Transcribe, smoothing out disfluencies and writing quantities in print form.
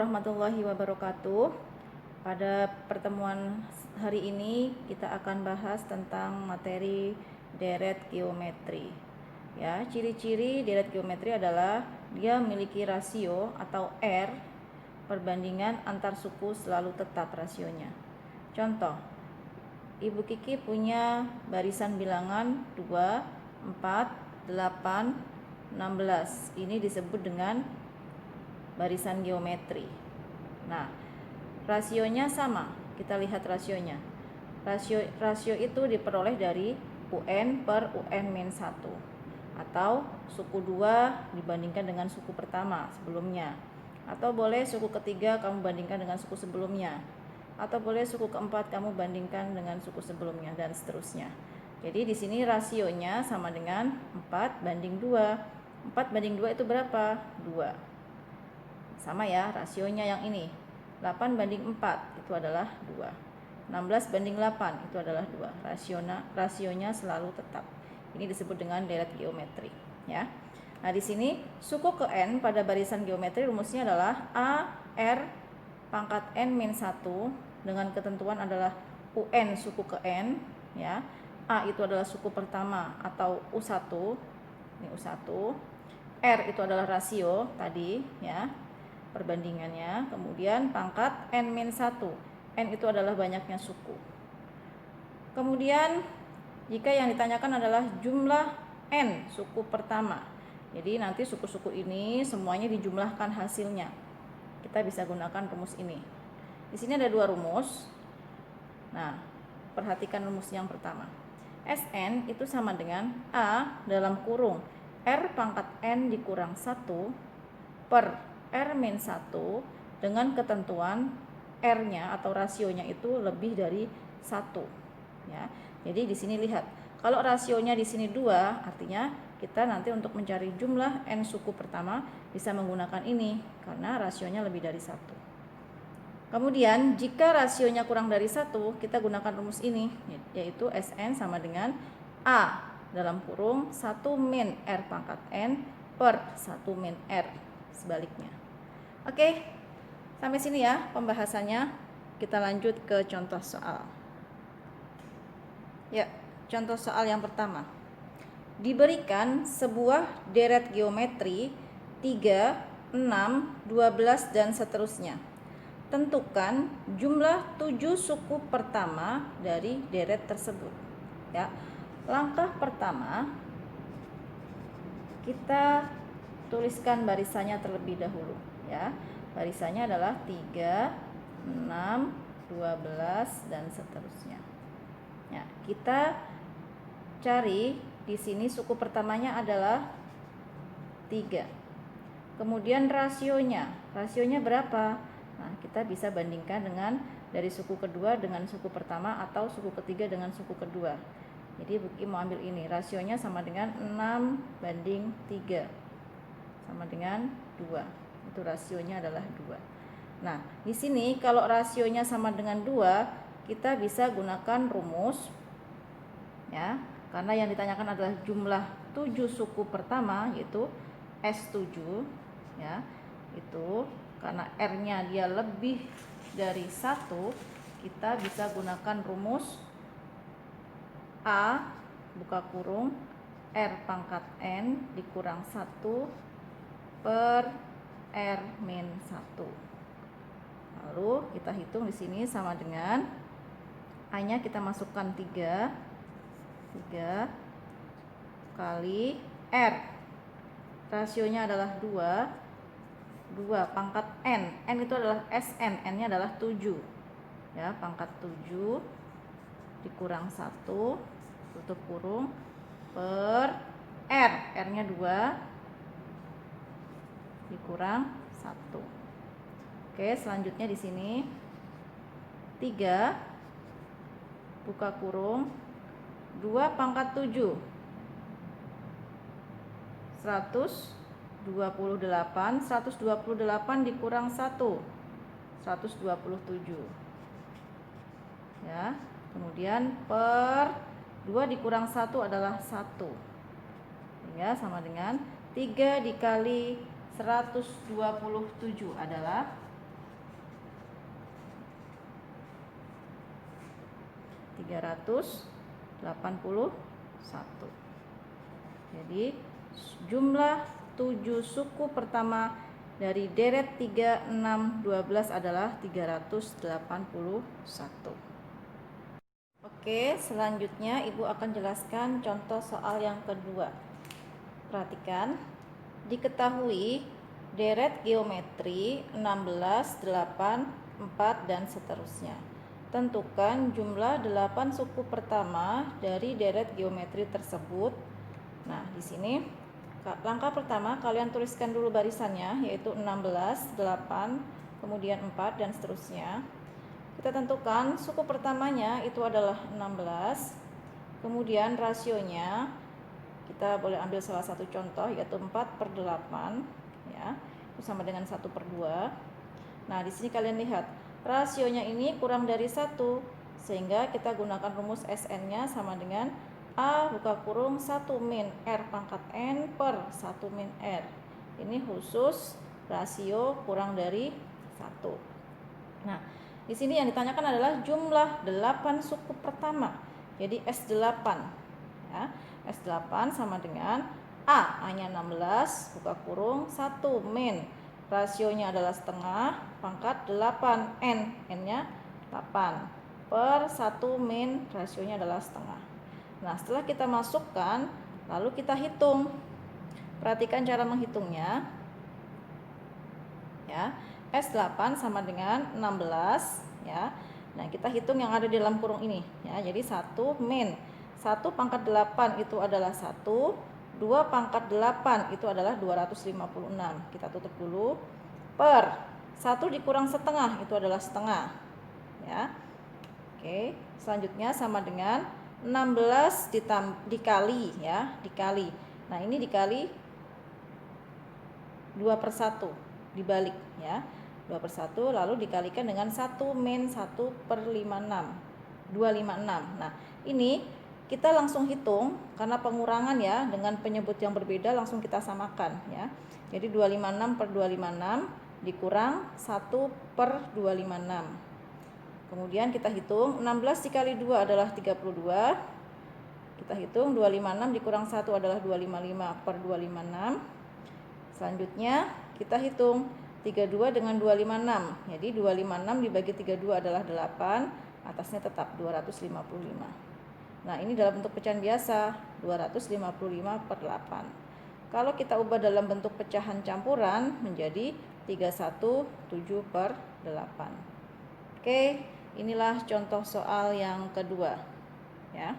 warahmatullahi wabarakatuh. Pada pertemuan hari ini kita akan bahas tentang materi deret geometri. Ya, ciri-ciri deret geometri adalah dia memiliki rasio atau R, perbandingan antar suku selalu tetap rasionya. Contoh, Ibu Kiki punya barisan bilangan 2, 4, 8, 16. Ini disebut dengan barisan geometri. Nah, rasionya sama. Kita lihat rasionya. Rasio itu diperoleh dari UN per UN-1 atau suku 2 dibandingkan dengan suku pertama sebelumnya. Atau boleh suku ketiga kamu bandingkan dengan suku sebelumnya. Atau boleh suku keempat kamu bandingkan dengan suku sebelumnya dan seterusnya. Jadi di sini rasionya sama dengan 4 banding 2. 4 banding 2 itu berapa? 2. Sama ya, rasionya yang ini 8 banding 4 itu adalah 2. 16 banding 8 itu adalah 2. Rasionya selalu tetap. Ini disebut dengan deret geometri ya. Nah, di sini suku ke N pada barisan geometri rumusnya adalah A R pangkat N min 1 dengan ketentuan adalah UN suku ke N ya. A itu adalah suku pertama atau U1. Ini U1. R itu adalah rasio tadi ya, perbandingannya, kemudian pangkat N-1. N itu adalah banyaknya suku. Kemudian jika yang ditanyakan adalah jumlah N suku pertama, jadi nanti suku-suku ini semuanya dijumlahkan hasilnya. Kita bisa gunakan rumus ini. Di sini ada dua rumus. Nah, perhatikan rumus yang pertama. Sn itu sama dengan A dalam kurung R pangkat N dikurang 1 per R-1 dengan ketentuan R-nya atau rasionya itu lebih dari 1 ya. Jadi di sini lihat, kalau rasionya di sini 2, artinya kita nanti untuk mencari jumlah N suku pertama bisa menggunakan ini karena rasionya lebih dari 1. Kemudian jika rasionya kurang dari 1, kita gunakan rumus ini, yaitu Sn sama dengan A dalam kurung 1 min R pangkat N per 1 min R, sebaliknya. Oke, sampai sini ya pembahasannya. Kita lanjut ke contoh soal. Ya, contoh soal yang pertama. Diberikan sebuah deret geometri 3, 6, 12 dan seterusnya. Tentukan jumlah 7 suku pertama dari deret tersebut. Ya. Langkah pertama, kita tuliskan barisannya terlebih dahulu ya. Barisannya adalah 3, 6, 12 dan seterusnya. Ya, kita cari di sini suku pertamanya adalah 3. Kemudian rasionya berapa? Nah, kita bisa bandingkan dengan dari suku kedua dengan suku pertama atau suku ketiga dengan suku kedua. Jadi Buki mau ambil ini, rasionya sama dengan 6 banding 3 sama dengan 2. Itu rasionya adalah 2. Nah, di sini kalau rasionya sama dengan 2, kita bisa gunakan rumus ya, karena yang ditanyakan adalah jumlah 7 suku pertama, yaitu S7 ya. Itu karena R-nya dia lebih dari 1, kita bisa gunakan rumus A buka kurung R pangkat N dikurang 1 per R-1. Lalu kita hitung di sini sama dengan A-nya kita masukkan 3 kali R. Rasionya adalah 2 pangkat N. N itu adalah Sn, N-nya adalah 7. Ya, pangkat 7 dikurang 1 tutup kurung per R. R-nya 2 dikurang 1. Oke, selanjutnya di sini 3 buka kurung 2 pangkat 7 128 dikurang 1 127 ya. Kemudian per 2 dikurang 1 adalah 1 ya, sama dengan 3 dikali 127 adalah 381. Jadi jumlah 7 suku pertama dari deret 3, 6, 12 adalah 381. Oke, selanjutnya Ibu akan jelaskan contoh soal yang kedua. Perhatikan, diketahui deret geometri 16, 8, 4, dan seterusnya. Tentukan jumlah 8 suku pertama dari deret geometri tersebut. Nah, di sini langkah pertama kalian tuliskan dulu barisannya, yaitu 16, 8, kemudian 4, dan seterusnya. Kita tentukan suku pertamanya itu adalah 16. Kemudian rasionya kita boleh ambil salah satu contoh, yaitu 4/8, ya. Itu sama dengan 1/2. Nah, di sini kalian lihat rasionya ini kurang dari 1, sehingga kita gunakan rumus SN-nya sama dengan A buka kurung 1 min R pangkat N per 1 min R. Ini khusus rasio kurang dari 1. Nah, di sini yang ditanyakan adalah jumlah 8 suku pertama. Jadi S8, ya. S8 sama dengan A-nya 16 buka kurung 1 min rasionya adalah setengah pangkat 8 N-nya 8 per 1 min rasionya adalah setengah. Nah, setelah kita masukkan, lalu kita hitung. Perhatikan cara menghitungnya. Ya, S8 sama dengan 16, ya. Nah, kita hitung yang ada di dalam kurung ini, ya. Jadi 1 min 1 pangkat 8 itu adalah 1, 2 pangkat 8 itu adalah 256. Kita tutup dulu. Per 1 dikurang setengah itu adalah setengah, ya. Oke, selanjutnya sama dengan 16 dikali, ya, dikali. Nah, ini dikali 2/1, dibalik, ya. 2/1 lalu dikalikan dengan 1 min 1/56, 256. Nah, ini kita langsung hitung karena pengurangan, ya, dengan penyebut yang berbeda langsung kita samakan, ya. Jadi 256/256 dikurang 1/256. Kemudian kita hitung 16 dikali 2 adalah 32. Kita hitung 256 dikurang 1 adalah 255/256. Selanjutnya kita hitung 32 dengan 256. Jadi 256 dibagi 32 adalah 8, atasnya tetap 255. Nah, ini dalam bentuk pecahan biasa, 255/8. Kalau kita ubah dalam bentuk pecahan campuran menjadi 317/8. Oke, inilah contoh soal yang kedua, ya.